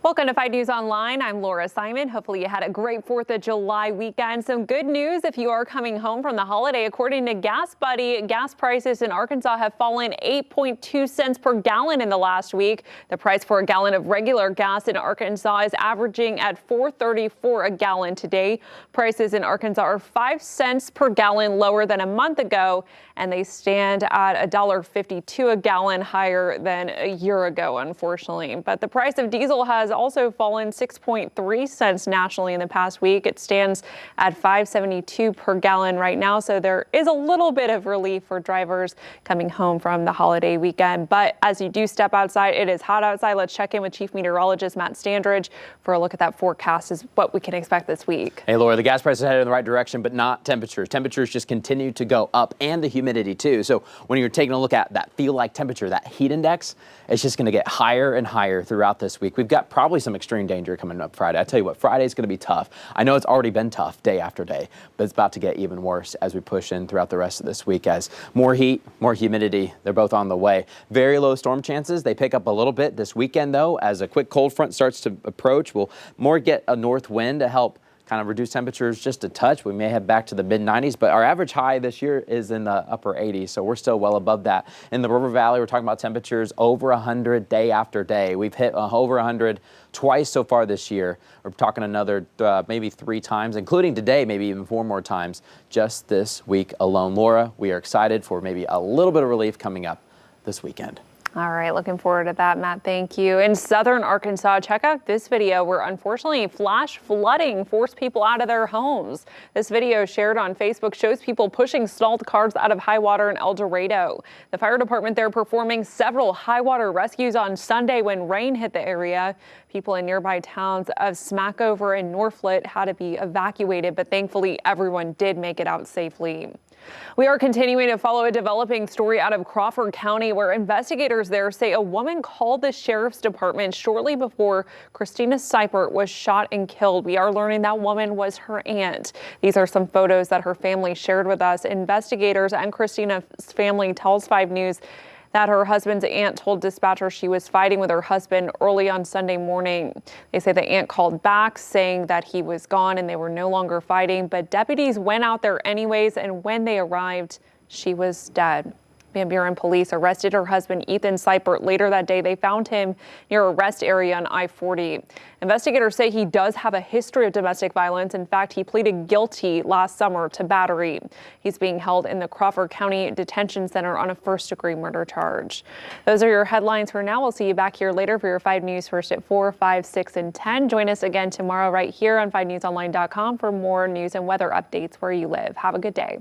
Welcome to 5 News Online. I'm Laura Simon. Hopefully you had a great 4th of July weekend. Some good news if you are coming home from the holiday. According to Gas Buddy, gas prices in Arkansas have fallen 8.2 cents per gallon in the last week. The price for a gallon of regular gas in Arkansas is averaging at $4.34 a gallon today. Prices in Arkansas are 5 cents per gallon lower than a month ago, and they stand at $1.52 a gallon, higher than a year ago, unfortunately. But the price of diesel has also fallen 6.3 cents nationally in the past week. It stands at $5.72 per gallon right now, so there is a little bit of relief for drivers coming home from the holiday weekend. But as you do step outside, it is hot outside. Let's check in with Chief Meteorologist Matt Standridge for a look at that forecast, is what we can expect this week. Hey, Laura, the gas prices are headed in the right direction, but not temperatures. Temperatures just continue to go up, and the humidity too. So when you're taking a look at that feel-like temperature, that heat index, it's just going to get higher and higher throughout this week. We've got probably some extreme danger coming up Friday. I tell you what, Friday's going to be tough. I know it's already been tough day after day, but it's about to get even worse as we push in throughout the rest of this week, as more heat, more humidity, they're both on the way. Very low storm chances. They pick up a little bit this weekend, though, as a quick cold front starts to approach. We'll more get a north wind to help kind of reduce temperatures just a touch. We may head back to the mid-90s, but our average high this year is in the upper 80s, so we're still well above that. In the River Valley, we're talking about temperatures over 100 day after day. We've hit over 100 twice so far this year. We're talking another maybe 3 times, including today, maybe even 4 more times just this week alone. Laura, we are excited for maybe a little bit of relief coming up this weekend. All right, looking forward to that, Matt. Thank you. In southern Arkansas, check out this video where unfortunately flash flooding forced people out of their homes. This video shared on Facebook shows people pushing stalled cars out of high water in El Dorado. The fire department there performing several high water rescues on Sunday when rain hit the area. People in nearby towns of Smackover and Norflet had to be evacuated, but thankfully everyone did make it out safely. We are continuing to follow a developing story out of Crawford County, where investigators there say a woman called the sheriff's department shortly before Christina Seipert was shot and killed. We are learning that woman was her aunt. These are some photos that her family shared with us. Investigators and Christina's family tells 5 News that her husband's aunt told dispatchers she was fighting with her husband early on Sunday morning. They say the aunt called back saying that he was gone and they were no longer fighting, but deputies went out there anyways, and when they arrived, she was dead. Van Buren police arrested her husband, Ethan Seipert, later that day. They found him near a rest area on I-40. Investigators say he does have a history of domestic violence. In fact, he pleaded guilty last summer to battery. He's being held in the Crawford County Detention Center on a first-degree murder charge. Those are your headlines for now. We'll see you back here later for your 5 News first at 4, 5, 6, and 10. Join us again tomorrow right here on 5newsonline.com for more news and weather updates where you live. Have a good day.